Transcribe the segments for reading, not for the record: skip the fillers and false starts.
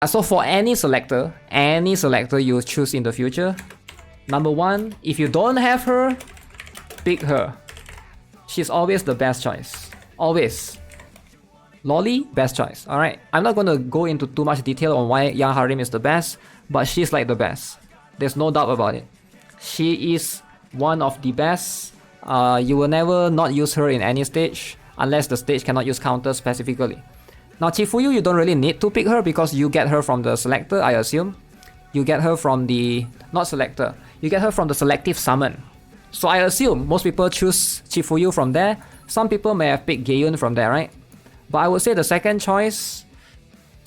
So for any selector you choose in the future, number one, if you don't have her, pick her. She's always the best choice. Always. Lolly, best choice. Alright, I'm not gonna go into too much detail on why Young Harim is the best, but she's like the best. There's no doubt about it. She is one of the best. You will never not use her in any stage, unless the stage cannot use counter specifically. Now Chifuyu, you don't really need to pick her because you get her from the selector, I assume. You get her from the... not selector. You get her from the selective summon. So I assume most people choose Chifuyu from there. Some people may have picked Gayun from there, right? But I would say the second choice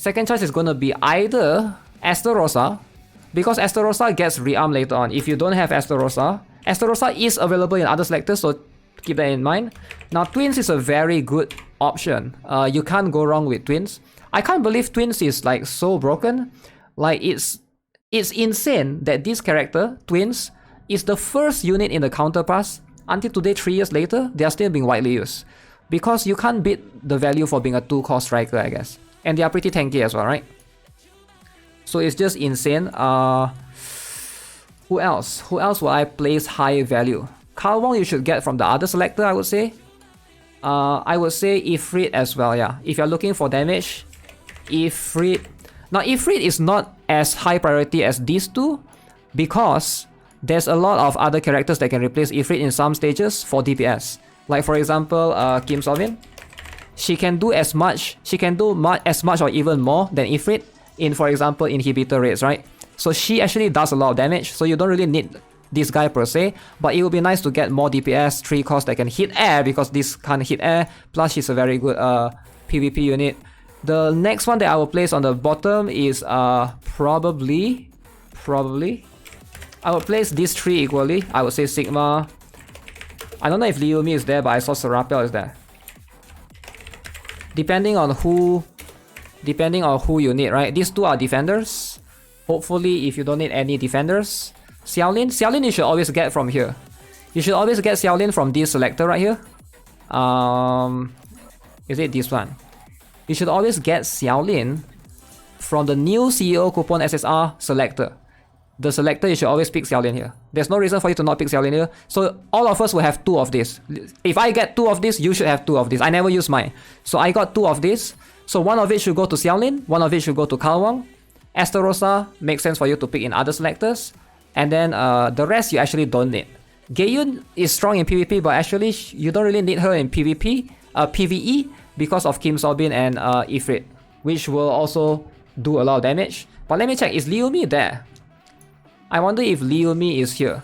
is gonna be either Estarossa, because Estarossa gets rearm later on. If you don't have Estarossa is available in other selectors, so keep that in mind. Now Twins is a very good option. You can't go wrong with Twins. I can't believe Twins is like so broken. Like it's insane that this character, Twins, is the first unit in the counter pass. Until today, 3 years later, they are still being widely used. Because you can't beat the value for being a 2-core striker, I guess. And they are pretty tanky as well, right? So it's just insane. Who else? Who else will I place high value? Kalwong you should get from the other selector, I would say. I would say Ifrit as well, yeah. If you're looking for damage, Ifrit. Now Ifrit is not as high priority as these two, because there's a lot of other characters that can replace Ifrit in some stages for DPS. Like for example, Kim Sobin. She can do as much, as much or even more than Ifrit in, for example, inhibitor raids, right? So she actually does a lot of damage, so you don't really need this guy per se, but it would be nice to get more DPS, 3 cores that can hit air, because this can't hit air, plus she's a very good PvP unit. The next one that I will place on the bottom is probably I will place these 3 equally. I would say Sigma. I don't know if Liumi is there, but I saw Serapel is there. Depending on who you need, right? These 2 are defenders. Hopefully, if you don't need any defenders. Xiaolin you should always get from here. You should always get Xiaolin from this selector right here. Is it this one? You should always get Xiaolin from the new CEO coupon SSR selector. The selector, you should always pick Xiaolin here. There's no reason for you to not pick Xiaolin here. So all of us will have 2 of this. If I get 2 of this, you should have 2 of this. I never use mine. So I got 2 of this. So one of it should go to Xiaolin, one of it should go to Kalwang. Estarossa makes sense for you to pick in other selectors. And then the rest you actually don't need. Gayun is strong in PvP, but actually you don't really need her in PvE because of Kim Sobin and Ifrit, which will also do a lot of damage. But let me check, is Liumi there? I wonder if Liumi is here.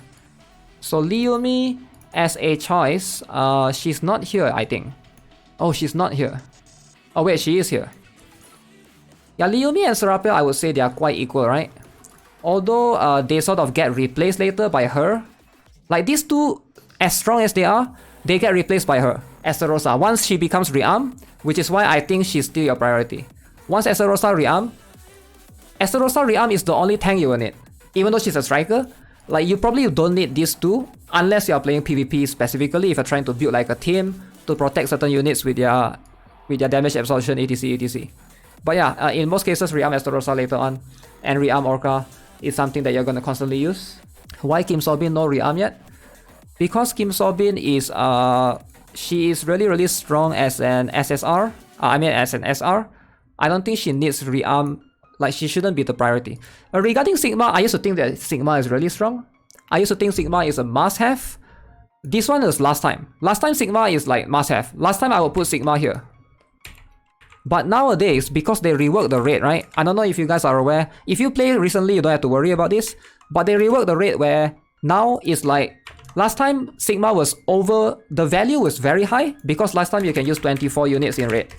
So Liumi as a choice, she's not here, I think. Oh, she's not here. Oh wait, she is here. Yeah, Liumi and Serapel, I would say they are quite equal, right? Although they sort of get replaced later by her. Like these 2, as strong as they are, they get replaced by her, Estarossa. Once she becomes rearm, which is why I think she's still your priority. Once Estarossa rearm is the only tank you will need. Even though she's a striker, like you probably don't need these 2 unless you are playing PvP specifically, if you're trying to build like a team to protect certain units with their damage absorption, etc. But yeah, in most cases, rearm Estarossa later on and rearm Orca is something that you're going to constantly use. Why Kim Sobin no rearm yet? Because Kim Sobin is she is really strong as an SSR. As an SR. I don't think she needs rearm. Like she shouldn't be the priority. Regarding Sigma, I used to think that Sigma is really strong. I used to think Sigma is a must-have. This one is last time. Last time Sigma is like must-have. Last time I would put Sigma here. But nowadays, because they reworked the raid, right? I don't know if you guys are aware. If you play recently, you don't have to worry about this. But they reworked the raid where now it's like... Last time, Sigma was over... The value was very high because last time you can use 24 units in raid.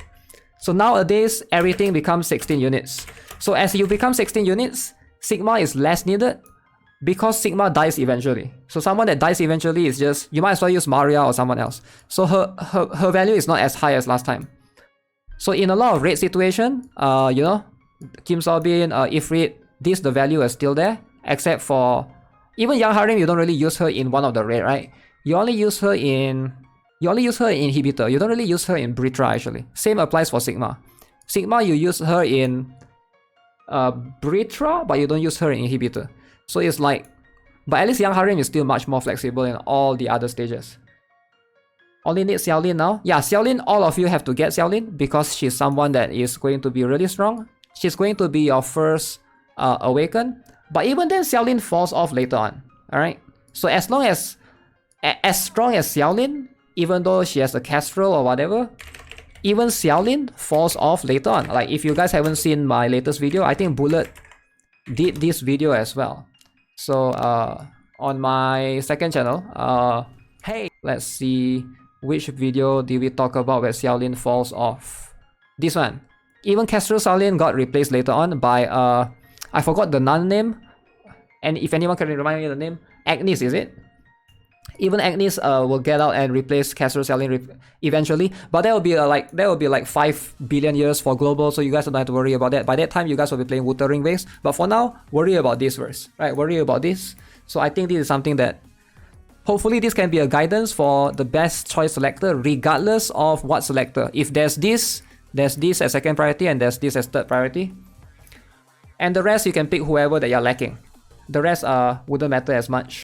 So nowadays, everything becomes 16 units. So as you become 16 units, Sigma is less needed because Sigma dies eventually. So someone that dies eventually is just... You might as well use Maria or someone else. So her value is not as high as last time. So in a lot of raid situation, you know, Kim Sobin, Ifrit, the value is still there. Except for... Even Young Harim, you don't really use her in one of the raid, right? You only use her in... Inhibitor. You don't really use her in Britra actually. Same applies for Sigma. Sigma, you use her in Britra, but you don't use her in Inhibitor. So it's like, but at least Young Harim is still much more flexible in all the other stages. Only need Xiaolin now. Yeah, Xiaolin, all of you have to get Xiaolin because she's someone that is going to be really strong. She's going to be your first Awaken. But even then, Xiaolin falls off later on. Alright? So as long as strong as Xiaolin, even though she has a Kestrel or whatever, even Xiaolin falls off later on. Like if you guys haven't seen my latest video, I think Bullet did this video as well. So on my second channel, hey, let's see which video did we talk about where Xiaolin falls off. This one. Even Kestrel Xiaolin got replaced later on by I forgot the nun name, and if anyone can remind me of the name, Agnes, is it? Even Agnes will get out and replace Kestrel Xiaolin eventually, but that will be like 5 billion years for global, so you guys don't have to worry about that. By that time, you guys will be playing Wuthering Waves, but for now, worry about this first, right? Worry about this. So I think this is something that hopefully this can be a guidance for the best choice selector, regardless of what selector. If there's this as second priority and there's this as third priority, and the rest you can pick whoever that you're lacking. The rest wouldn't matter as much.